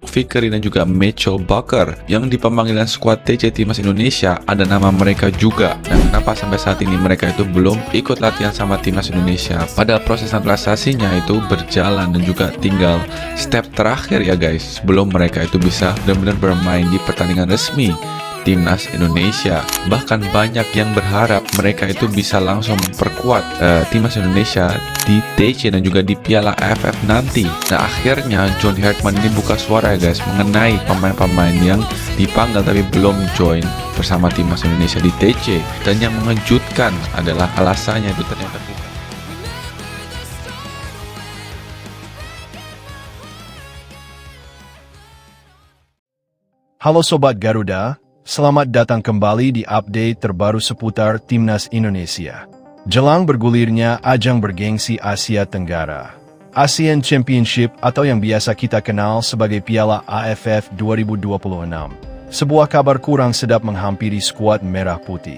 Luke Vickery dan juga Mitchell Baker. Yang di pemanggilan skuad TC Timnas Indonesia ada nama mereka juga. Dan kenapa sampai saat ini mereka itu belum ikut latihan sama Timnas Indonesia? Padahal proses naturalisasinya itu berjalan dan juga tinggal step terakhir ya guys, sebelum mereka itu bisa benar-benar bermain di pertandingan resmi Timnas Indonesia. Bahkan banyak yang berharap mereka itu bisa langsung memperkuat Timnas Indonesia di TC dan juga di Piala AFF nanti. Nah akhirnya John Herdman ini buka suara ya guys mengenai pemain-pemain yang dipanggil tapi belum join bersama Timnas Indonesia di TC. Dan yang mengejutkan adalah alasannya itu ternyata bukan. Halo Sobat Garuda, selamat datang kembali di update terbaru seputar Timnas Indonesia. Jelang bergulirnya ajang bergengsi Asia Tenggara, ASEAN Championship atau yang biasa kita kenal sebagai Piala AFF 2026, sebuah kabar kurang sedap menghampiri skuad Merah Putih.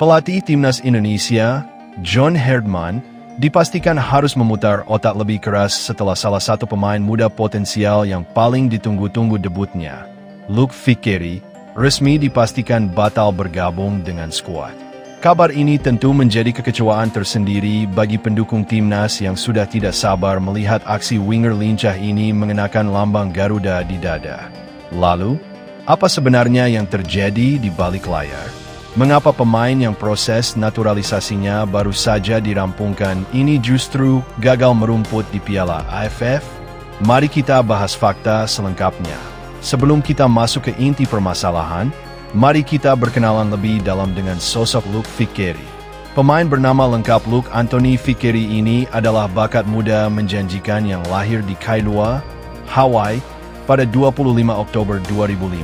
Pelatih Timnas Indonesia, John Herdman, dipastikan harus memutar otak lebih keras setelah salah satu pemain muda potensial yang paling ditunggu-tunggu debutnya, Luke Vickery, resmi dipastikan batal bergabung dengan skuad. Kabar ini tentu menjadi kekecewaan tersendiri bagi pendukung timnas yang sudah tidak sabar melihat aksi winger lincah ini mengenakan lambang Garuda di dada. Lalu, apa sebenarnya yang terjadi di balik layar? Mengapa pemain yang proses naturalisasinya baru saja dirampungkan ini justru gagal merumput di Piala AFF? Mari kita bahas fakta selengkapnya. Sebelum kita masuk ke inti permasalahan, mari kita berkenalan lebih dalam dengan sosok Luke Vickery. Pemain bernama lengkap Luke Anthony Vickery ini adalah bakat muda menjanjikan yang lahir di Kailua, Hawaii, pada 25 Oktober 2005.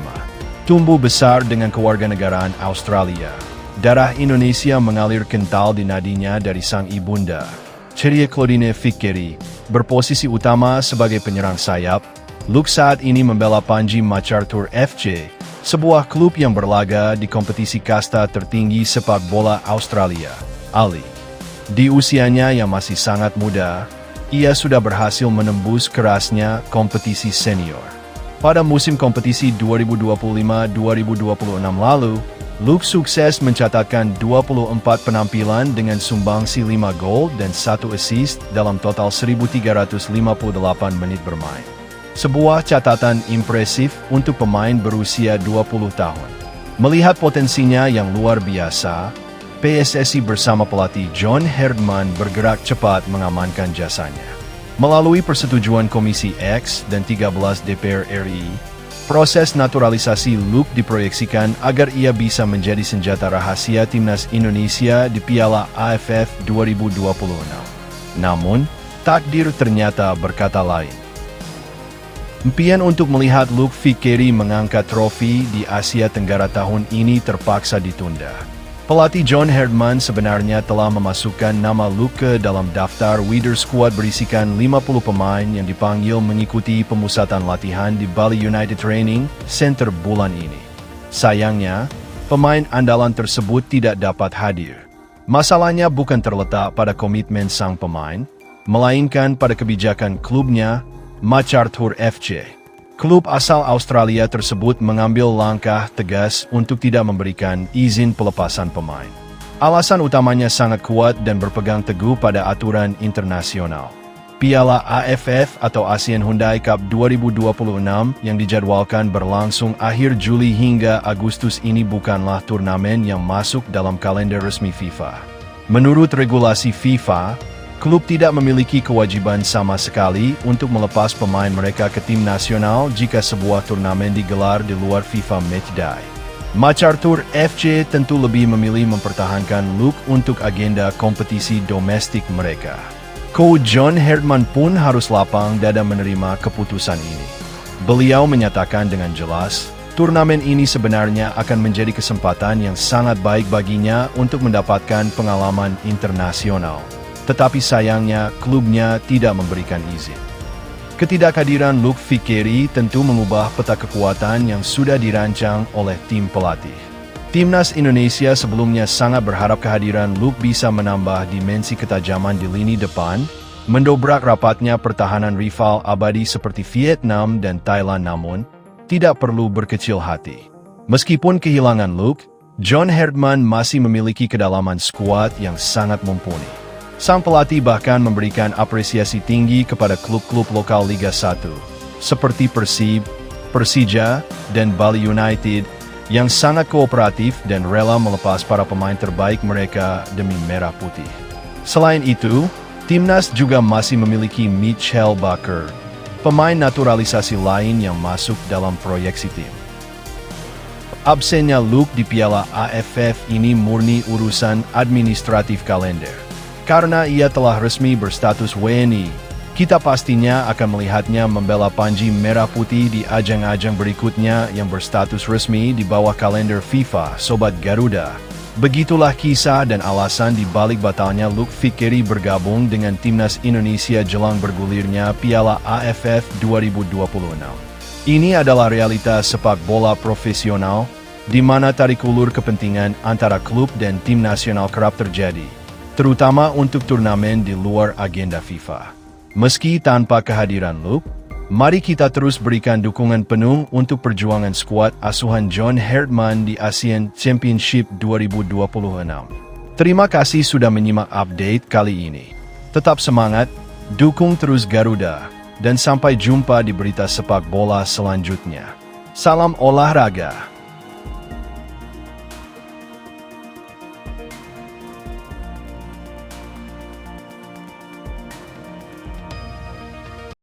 Tumbuh besar dengan kewarganegaraan Australia. Darah Indonesia mengalir kental di nadinya dari sang ibunda. Ceria Claudine Vickery berposisi utama sebagai penyerang sayap. Luke saat ini membela Panji MacArthur FC, sebuah klub yang berlaga di kompetisi kasta tertinggi sepak bola Australia, ALI. Di usianya yang masih sangat muda, ia sudah berhasil menembus kerasnya kompetisi senior. Pada musim kompetisi 2025-2026 lalu, Luke sukses mencatatkan 24 penampilan dengan sumbangsi 5 gol dan 1 assist dalam total 1.358 menit bermain. Sebuah catatan impresif untuk pemain berusia 20 tahun. Melihat potensinya yang luar biasa, PSSI bersama pelatih John Herdman bergerak cepat mengamankan jasanya. Melalui persetujuan Komisi X dan 13 DPR RI, proses naturalisasi Luke diproyeksikan agar ia bisa menjadi senjata rahasia Timnas Indonesia di Piala AFF 2026. Namun, takdir ternyata berkata lain. Impian untuk melihat Luke Vickery mengangkat trofi di Asia Tenggara tahun ini terpaksa ditunda. Pelatih John Herdman sebenarnya telah memasukkan nama Luke ke dalam daftar Wither Squad berisikan 50 pemain yang dipanggil mengikuti pemusatan latihan di Bali United Training Center bulan ini. Sayangnya, pemain andalan tersebut tidak dapat hadir. Masalahnya bukan terletak pada komitmen sang pemain, melainkan pada kebijakan klubnya, MacArthur FC. Klub asal Australia tersebut mengambil langkah tegas untuk tidak memberikan izin pelepasan pemain. Alasan utamanya sangat kuat dan berpegang teguh pada aturan internasional. Piala AFF atau ASEAN Hyundai Cup 2026 yang dijadwalkan berlangsung akhir Juli hingga Agustus ini bukanlah turnamen yang masuk dalam kalender resmi FIFA. Menurut regulasi FIFA, klub tidak memiliki kewajiban sama sekali untuk melepas pemain mereka ke tim nasional jika sebuah turnamen digelar di luar FIFA Matchday. MacArthur FC tentu lebih memilih mempertahankan Luke untuk agenda kompetisi domestik mereka. Coach John Herdman pun harus lapang dada menerima keputusan ini. Beliau menyatakan dengan jelas, turnamen ini sebenarnya akan menjadi kesempatan yang sangat baik baginya untuk mendapatkan pengalaman internasional. Tetapi sayangnya klubnya tidak memberikan izin. Ketidakhadiran Luke Vickery tentu mengubah peta kekuatan yang sudah dirancang oleh tim pelatih. Timnas Indonesia sebelumnya sangat berharap kehadiran Luke bisa menambah dimensi ketajaman di lini depan, mendobrak rapatnya pertahanan rival abadi seperti Vietnam dan Thailand, namun tidak perlu berkecil hati. Meskipun kehilangan Luke, John Herdman masih memiliki kedalaman skuad yang sangat mumpuni. Sang pelatih bahkan memberikan apresiasi tinggi kepada klub-klub lokal Liga 1, seperti Persib, Persija, dan Bali United, yang sangat kooperatif dan rela melepas para pemain terbaik mereka demi Merah Putih. Selain itu, timnas juga masih memiliki Mitchell Bakker, pemain naturalisasi lain yang masuk dalam proyeksi tim. Absennya Luke di Piala AFF ini murni urusan administratif kalender. Karena ia telah resmi berstatus WNI, kita pastinya akan melihatnya membela Panji Merah Putih di ajang-ajang berikutnya yang berstatus resmi di bawah kalender FIFA, Sobat Garuda. Begitulah kisah dan alasan di balik batalnya Luke Fikri bergabung dengan Timnas Indonesia jelang bergulirnya Piala AFF 2026. Ini adalah realitas sepak bola profesional, di mana tarik ulur kepentingan antara klub dan tim nasional kerap terjadi, terutama untuk turnamen di luar agenda FIFA. Meski tanpa kehadiran Luke, mari kita terus berikan dukungan penuh untuk perjuangan skuad asuhan John Herdman di Asian Championship 2026. Terima kasih sudah menyimak update kali ini. Tetap semangat, dukung terus Garuda, dan sampai jumpa di berita sepak bola selanjutnya. Salam olahraga.